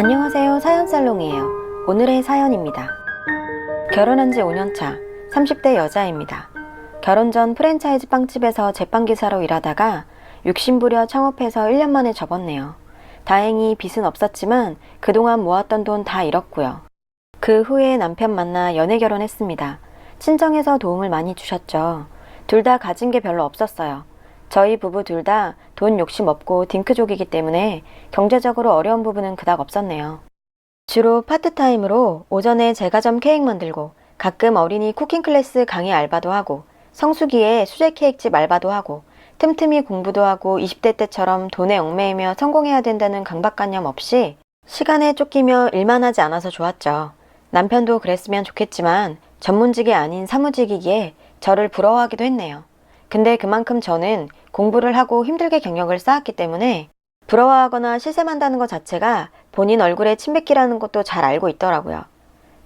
안녕하세요, 사연살롱이에요. 오늘의 사연입니다. 결혼한 지 5년차 30대 여자입니다. 결혼 전 프랜차이즈 빵집에서 제빵기사로 일하다가 욕심부려 창업해서 1년 만에 접었네요. 다행히 빚은 없었지만 그동안 모았던 돈 다 잃었고요. 그 후에 남편 만나 연애 결혼했습니다. 친정에서 도움을 많이 주셨죠. 둘 다 가진 게 별로 없었어요. 저희 부부 둘 다 돈 욕심 없고 딩크족이기 때문에 경제적으로 어려운 부분은 그닥 없었네요. 주로 파트타임으로 오전에 제과점 케이크 만들고 가끔 어린이 쿠킹 클래스 강의 알바도 하고 성수기에 수제 케이크집 알바도 하고 틈틈이 공부도 하고 20대 때처럼 돈에 얽매이며 성공해야 된다는 강박관념 없이 시간에 쫓기며 일만 하지 않아서 좋았죠. 남편도 그랬으면 좋겠지만 전문직이 아닌 사무직이기에 저를 부러워하기도 했네요. 근데 그만큼 저는 공부를 하고 힘들게 경력을 쌓았기 때문에 부러워하거나 시샘한다는 것 자체가 본인 얼굴에 침 뱉기라는 것도 잘 알고 있더라고요.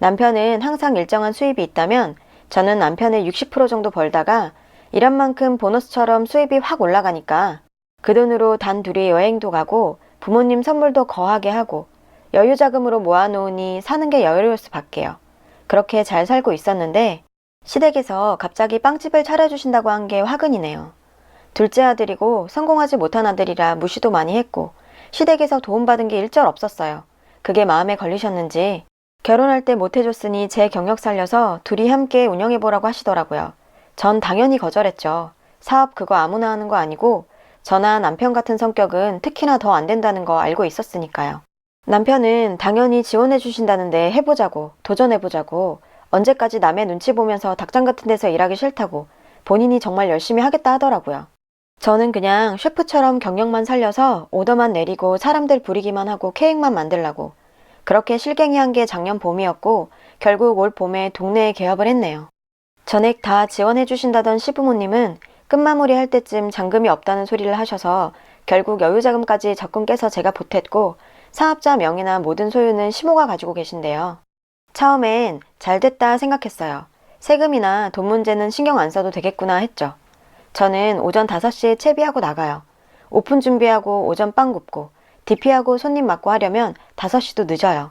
남편은 항상 일정한 수입이 있다면 저는 남편의 60% 정도 벌다가 일한 만큼 보너스처럼 수입이 확 올라가니까 그 돈으로 단 둘이 여행도 가고 부모님 선물도 거하게 하고 여유 자금으로 모아놓으니 사는 게 여유로울 수밖에요. 그렇게 잘 살고 있었는데 시댁에서 갑자기 빵집을 차려주신다고 한 게 화근이네요. 둘째 아들이고 성공하지 못한 아들이라 무시도 많이 했고 시댁에서 도움받은 게 일절 없었어요. 그게 마음에 걸리셨는지 결혼할 때 못해줬으니 제 경력 살려서 둘이 함께 운영해보라고 하시더라고요. 전 당연히 거절했죠. 사업 그거 아무나 하는 거 아니고 저나 남편 같은 성격은 특히나 더 안 된다는 거 알고 있었으니까요. 남편은 당연히 지원해주신다는데 해보자고, 도전해보자고, 언제까지 남의 눈치 보면서 닭장 같은 데서 일하기 싫다고 본인이 정말 열심히 하겠다 하더라고요. 저는 그냥 셰프처럼 경력만 살려서 오더만 내리고 사람들 부리기만 하고 케이크만 만들라고 그렇게 실갱이 한 게 작년 봄이었고 결국 올 봄에 동네에 개업을 했네요. 전액 다 지원해 주신다던 시부모님은 끝마무리 할 때쯤 잔금이 없다는 소리를 하셔서 결국 여유자금까지 적금 깨서 제가 보탰고 사업자 명의나 모든 소유는 시모가 가지고 계신데요. 처음엔 잘 됐다 생각했어요. 세금이나 돈 문제는 신경 안 써도 되겠구나 했죠. 저는 오전 5시에 채비하고 나가요. 오픈 준비하고 오전 빵 굽고 DP하고 손님 맞고 하려면 5시도 늦어요.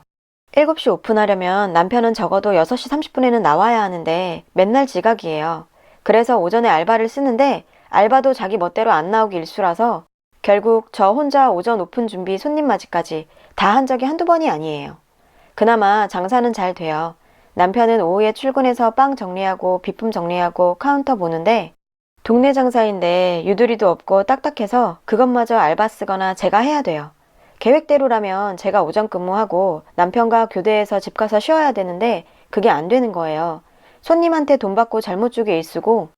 7시 오픈하려면 남편은 적어도 6시 30분에는 나와야 하는데 맨날 지각이에요. 그래서 오전에 알바를 쓰는데 알바도 자기 멋대로 안 나오기 일쑤라서 결국 저 혼자 오전 오픈 준비 손님 맞이까지 다 한 적이 한두 번이 아니에요. 그나마 장사는 잘 돼요. 남편은 오후에 출근해서 빵 정리하고 비품 정리하고 카운터 보는데 동네 장사인데 유두리도 없고 딱딱해서 그것마저 알바 쓰거나 제가 해야 돼요. 계획대로라면 제가 오전 근무하고 남편과 교대해서 집 가서 쉬어야 되는데 그게 안 되는 거예요. 손님한테 돈 받고 잘못 주게 일쓰고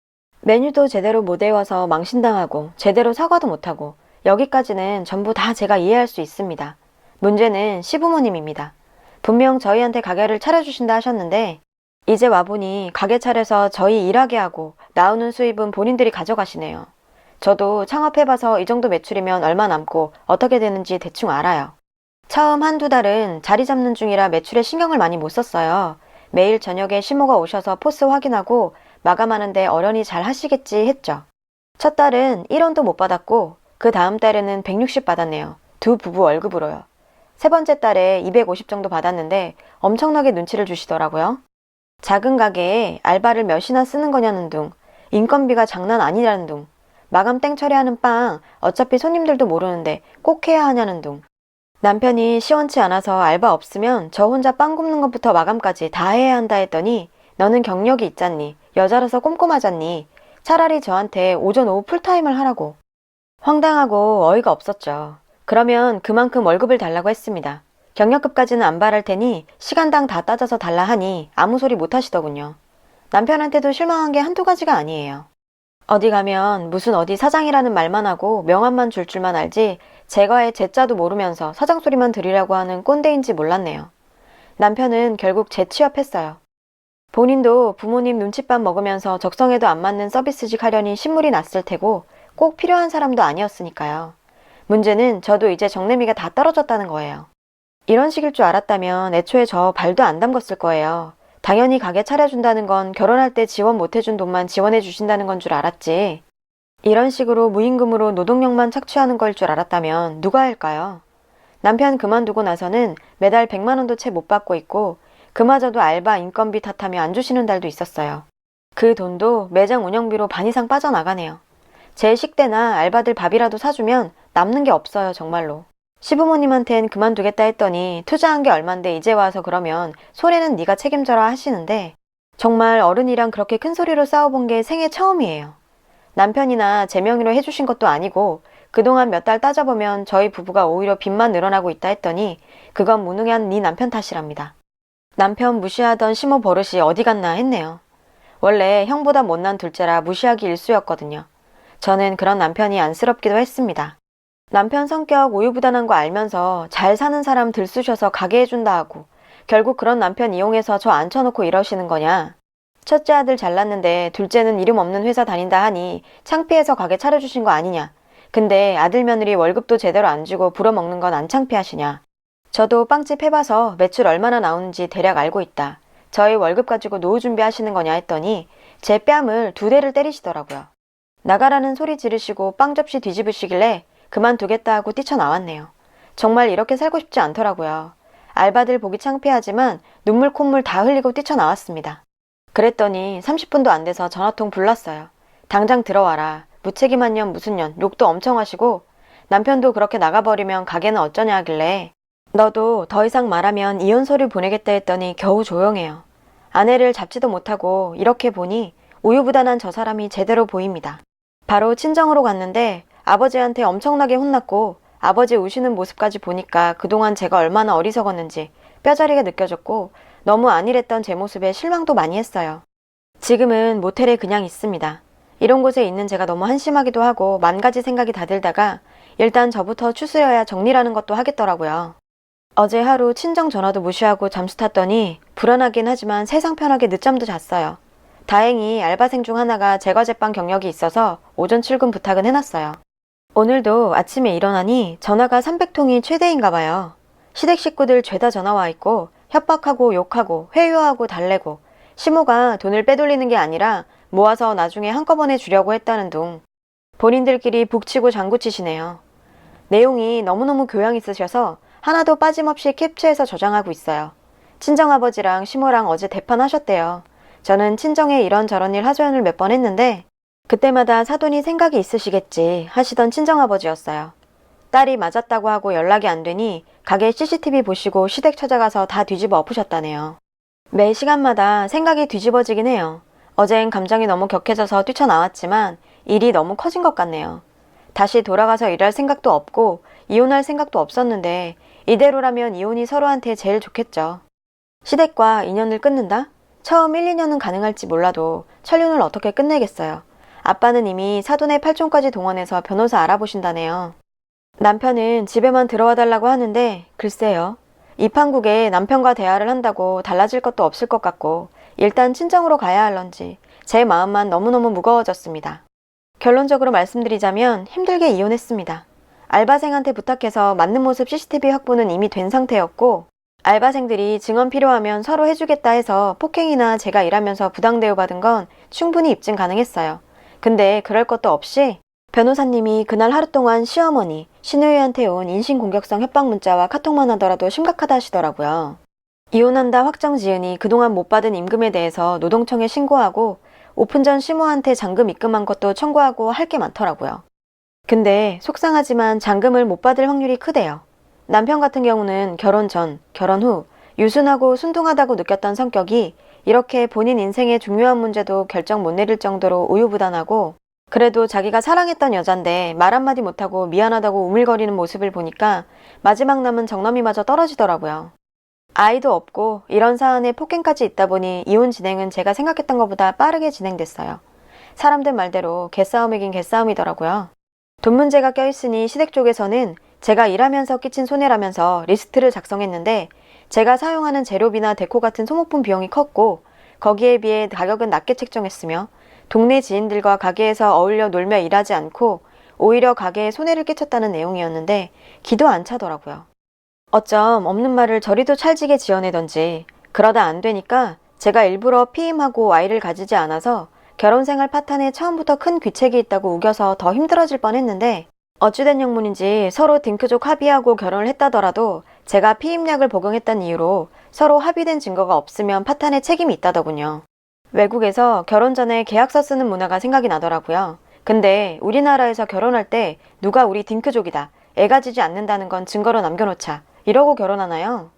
메뉴도 제대로 못 외워서 망신당하고 제대로 사과도 못하고 여기까지는 전부 다 제가 이해할 수 있습니다. 문제는 시부모님입니다. 분명 저희한테 가게를 차려주신다 하셨는데 이제 와보니 가게 차려서 저희 일하게 하고 나오는 수입은 본인들이 가져가시네요. 저도 창업해봐서 이 정도 매출이면 얼마 남고 어떻게 되는지 대충 알아요. 처음 한두 달은 자리 잡는 중이라 매출에 신경을 많이 못 썼어요. 매일 저녁에 시모가 오셔서 포스 확인하고 마감하는데 어련히 잘 하시겠지 했죠. 첫 달은 1원도 못 받았고 그 다음 달에는 160 받았네요. 두 부부 월급으로요. 세 번째 달에 250 정도 받았는데 엄청나게 눈치를 주시더라고요. 작은 가게에 알바를 몇이나 쓰는 거냐는 둥, 인건비가 장난 아니라는 둥, 마감 땡 처리하는 빵 어차피 손님들도 모르는데 꼭 해야 하냐는 둥. 남편이 시원치 않아서 알바 없으면 저 혼자 빵 굽는 것부터 마감까지 다 해야 한다 했더니 너는 경력이 있잖니, 여자라서 꼼꼼하잖니, 차라리 저한테 오전 오후 풀타임을 하라고. 황당하고 어이가 없었죠. 그러면 그만큼 월급을 달라고 했습니다. 경력급까지는 안 바랄 테니 시간당 다 따져서 달라 하니 아무 소리 못 하시더군요. 남편한테도 실망한 게 한두 가지가 아니에요. 어디 가면 무슨 어디 사장이라는 말만 하고 명함만 줄 줄만 알지 제가의 제자도 모르면서 사장 소리만 들으려고 하는 꼰대인지 몰랐네요. 남편은 결국 재취업했어요. 본인도 부모님 눈칫밥 먹으면서 적성에도 안 맞는 서비스직 하려니 신물이 났을 테고 꼭 필요한 사람도 아니었으니까요. 문제는 저도 이제 정내미가 다 떨어졌다는 거예요. 이런 식일 줄 알았다면 애초에 저 발도 안 담궜을 거예요. 당연히 가게 차려준다는 건 결혼할 때 지원 못해준 돈만 지원해 주신다는 건 줄 알았지. 이런 식으로 무임금으로 노동력만 착취하는 걸 줄 알았다면 누가 할까요? 남편 그만두고 나서는 매달 100만 원도 채 못 받고 있고 그마저도 알바 인건비 탓하며 안 주시는 달도 있었어요. 그 돈도 매장 운영비로 반 이상 빠져나가네요. 제 식대나 알바들 밥이라도 사주면 남는 게 없어요, 정말로. 시부모님한텐 그만두겠다 했더니 투자한 게 얼만데 이제 와서 그러면 손해는 네가 책임져라 하시는데 정말 어른이랑 그렇게 큰 소리로 싸워본 게 생애 처음이에요. 남편이나 제 명의로 해주신 것도 아니고 그동안 몇 달 따져보면 저희 부부가 오히려 빚만 늘어나고 있다 했더니 그건 무능한 네 남편 탓이랍니다. 남편 무시하던 시모 버릇이 어디 갔나 했네요. 원래 형보다 못난 둘째라 무시하기 일쑤였거든요. 저는 그런 남편이 안쓰럽기도 했습니다. 남편 성격 우유부단한 거 알면서 잘 사는 사람 들쑤셔서 가게 해준다 하고 결국 그런 남편 이용해서 저 앉혀놓고 이러시는 거냐. 첫째 아들 잘났는데 둘째는 이름 없는 회사 다닌다 하니 창피해서 가게 차려주신 거 아니냐. 근데 아들 며느리 월급도 제대로 안 주고 불어먹는 건 안 창피하시냐. 저도 빵집 해봐서 매출 얼마나 나오는지 대략 알고 있다. 저희 월급 가지고 노후 준비하시는 거냐 했더니 제 뺨을 2대를 때리시더라고요. 나가라는 소리 지르시고 빵 접시 뒤집으시길래 그만두겠다 하고 뛰쳐나왔네요. 정말 이렇게 살고 싶지 않더라고요. 알바들 보기 창피하지만 눈물 콧물 다 흘리고 뛰쳐나왔습니다. 그랬더니 30분도 안 돼서 전화통 불렀어요. 당장 들어와라. 무책임한 년 무슨 년 욕도 엄청 하시고 남편도 그렇게 나가버리면 가게는 어쩌냐 하길래 너도 더 이상 말하면 이혼서를 보내겠다 했더니 겨우 조용해요. 아내를 잡지도 못하고 이렇게 보니 우유부단한 저 사람이 제대로 보입니다. 바로 친정으로 갔는데 아버지한테 엄청나게 혼났고 아버지 우시는 모습까지 보니까 그동안 제가 얼마나 어리석었는지 뼈저리게 느껴졌고 너무 안일했던 제 모습에 실망도 많이 했어요. 지금은 모텔에 그냥 있습니다. 이런 곳에 있는 제가 너무 한심하기도 하고 만 가지 생각이 다 들다가 일단 저부터 추스려야 정리라는 것도 하겠더라고요. 어제 하루 친정 전화도 무시하고 잠수 탔더니 불안하긴 하지만 세상 편하게 늦잠도 잤어요. 다행히 알바생 중 하나가 제과제빵 경력이 있어서 오전 출근 부탁은 해놨어요. 오늘도 아침에 일어나니 전화가 300통이 최대인가 봐요. 시댁 식구들 죄다 전화 와 있고 협박하고 욕하고 회유하고 달래고 시모가 돈을 빼돌리는 게 아니라 모아서 나중에 한꺼번에 주려고 했다는 둥. 본인들끼리 북치고 장구치시네요. 내용이 너무너무 교양 있으셔서 하나도 빠짐없이 캡처해서 저장하고 있어요. 친정아버지랑 시모랑 어제 대판하셨대요. 저는 친정에 이런저런 일 하소연을 몇 번 했는데 그때마다 사돈이 생각이 있으시겠지 하시던 친정아버지였어요. 딸이 맞았다고 하고 연락이 안 되니 가게 CCTV 보시고 시댁 찾아가서 다 뒤집어 엎으셨다네요. 매 시간마다 생각이 뒤집어지긴 해요. 어젠 감정이 너무 격해져서 뛰쳐나왔지만 일이 너무 커진 것 같네요. 다시 돌아가서 일할 생각도 없고 이혼할 생각도 없었는데 이대로라면 이혼이 서로한테 제일 좋겠죠. 시댁과 인연을 끊는다? 처음 1, 2년은 가능할지 몰라도 천륜을 어떻게 끝내겠어요. 아빠는 이미 사돈의 팔촌까지 동원해서 변호사 알아보신다네요. 남편은 집에만 들어와 달라고 하는데 글쎄요. 이 판국에 남편과 대화를 한다고 달라질 것도 없을 것 같고 일단 친정으로 가야 할런지 제 마음만 너무너무 무거워졌습니다. 결론적으로 말씀드리자면 힘들게 이혼했습니다. 알바생한테 부탁해서 맞는 모습 CCTV 확보는 이미 된 상태였고 알바생들이 증언 필요하면 서로 해주겠다 해서 폭행이나 제가 일하면서 부당 대우받은 건 충분히 입증 가능했어요. 근데 그럴 것도 없이 변호사님이 그날 하루 동안 시어머니, 시누이한테 온 인신공격성 협박 문자와 카톡만 하더라도 심각하다 하시더라고요. 이혼한다 확정 지으니 그동안 못 받은 임금에 대해서 노동청에 신고하고 오픈 전 시모한테 잔금 입금한 것도 청구하고 할 게 많더라고요. 근데 속상하지만 잔금을 못 받을 확률이 크대요. 남편 같은 경우는 결혼 전, 결혼 후 유순하고 순둥하다고 느꼈던 성격이 이렇게 본인 인생의 중요한 문제도 결정 못 내릴 정도로 우유부단하고 그래도 자기가 사랑했던 여잔데 말 한마디 못하고 미안하다고 우물거리는 모습을 보니까 마지막 남은 정남이마저 떨어지더라고요. 아이도 없고 이런 사안에 폭행까지 있다 보니 이혼 진행은 제가 생각했던 것보다 빠르게 진행됐어요. 사람들 말대로 개싸움이긴 개싸움이더라고요. 돈 문제가 껴있으니 시댁 쪽에서는 제가 일하면서 끼친 손해라면서 리스트를 작성했는데 제가 사용하는 재료비나 데코 같은 소모품 비용이 컸고 거기에 비해 가격은 낮게 책정했으며 동네 지인들과 가게에서 어울려 놀며 일하지 않고 오히려 가게에 손해를 끼쳤다는 내용이었는데 기도 안 차더라고요. 어쩜 없는 말을 저리도 찰지게 지어내던지 그러다 안 되니까 제가 일부러 피임하고 아이를 가지지 않아서 결혼생활 파탄에 처음부터 큰 귀책이 있다고 우겨서 더 힘들어질 뻔했는데 어찌된 영문인지 서로 딩크족 합의하고 결혼을 했다더라도 제가 피임약을 복용했다는 이유로 서로 합의된 증거가 없으면 파탄의 책임이 있다더군요. 외국에서 결혼 전에 계약서 쓰는 문화가 생각이 나더라고요. 근데 우리나라에서 결혼할 때 누가 우리 딩크족이다, 애가 지지 않는다는 건 증거로 남겨놓자, 이러고 결혼하나요?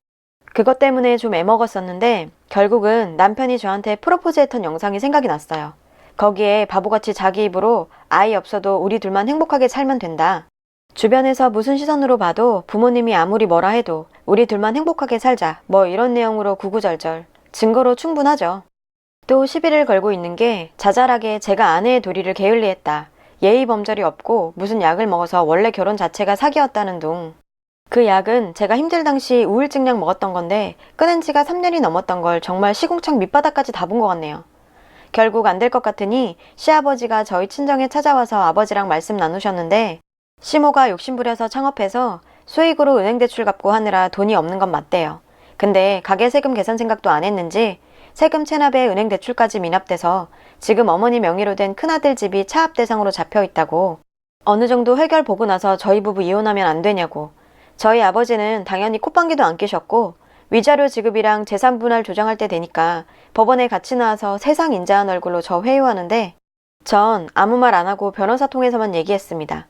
그것 때문에 좀 애먹었었는데 결국은 남편이 저한테 프로포즈 했던 영상이 생각이 났어요. 거기에 바보같이 자기 입으로 아이 없어도 우리 둘만 행복하게 살면 된다. 주변에서 무슨 시선으로 봐도 부모님이 아무리 뭐라 해도 우리 둘만 행복하게 살자, 뭐 이런 내용으로 구구절절. 증거로 충분하죠. 또 시비를 걸고 있는 게 자잘하게 제가 아내의 도리를 게을리했다, 예의 범절이 없고 무슨 약을 먹어서 원래 결혼 자체가 사기였다는 둥. 그 약은 제가 힘들 당시 우울증약 먹었던 건데 끊은 지가 3년이 넘었던 걸 정말 시궁창 밑바닥까지 다 본 것 같네요. 결국 안 될 것 같으니 시아버지가 저희 친정에 찾아와서 아버지랑 말씀 나누셨는데 시모가 욕심부려서 창업해서 수익으로 은행 대출 갚고 하느라 돈이 없는 건 맞대요. 근데 가게 세금 계산 생각도 안 했는지 세금 체납에 은행 대출까지 미납돼서 지금 어머니 명의로 된 큰아들 집이 차압 대상으로 잡혀 있다고. 어느 정도 해결 보고 나서 저희 부부 이혼하면 안 되냐고. 저희 아버지는 당연히 콧방귀도 안 끼셨고 위자료 지급이랑 재산 분할 조정할 때 되니까 법원에 같이 나와서 세상 인자한 얼굴로 저 회유하는데 전 아무 말 안 하고 변호사 통해서만 얘기했습니다.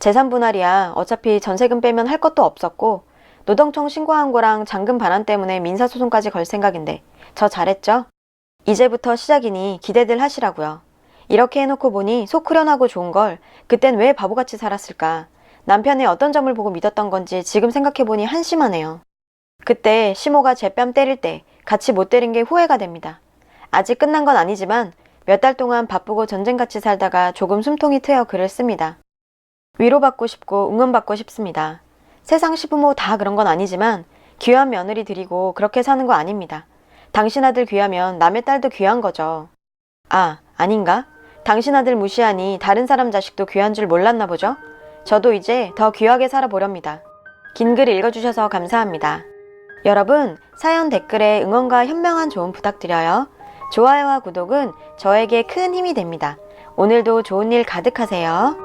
재산 분할이야 어차피 전세금 빼면 할 것도 없었고 노동청 신고한 거랑 잔금 반환 때문에 민사소송까지 걸 생각인데 저 잘했죠? 이제부터 시작이니 기대들 하시라고요. 이렇게 해놓고 보니 속 후련하고 좋은 걸 그땐 왜 바보같이 살았을까. 남편의 어떤 점을 보고 믿었던 건지 지금 생각해보니 한심하네요. 그때 시모가 제 뺨 때릴 때 같이 못 때린 게 후회가 됩니다. 아직 끝난 건 아니지만 몇 달 동안 바쁘고 전쟁같이 살다가 조금 숨통이 트여 글을 씁니다. 위로받고 싶고 응원받고 싶습니다. 세상 시부모 다 그런 건 아니지만 귀한 며느리 드리고 그렇게 사는 거 아닙니다. 당신 아들 귀하면 남의 딸도 귀한 거죠. 아, 아닌가? 당신 아들 무시하니 다른 사람 자식도 귀한 줄 몰랐나 보죠? 저도 이제 더 귀하게 살아보렵니다. 긴 글 읽어주셔서 감사합니다. 여러분, 사연 댓글에 응원과 현명한 조언 부탁드려요. 좋아요와 구독은 저에게 큰 힘이 됩니다. 오늘도 좋은 일 가득하세요.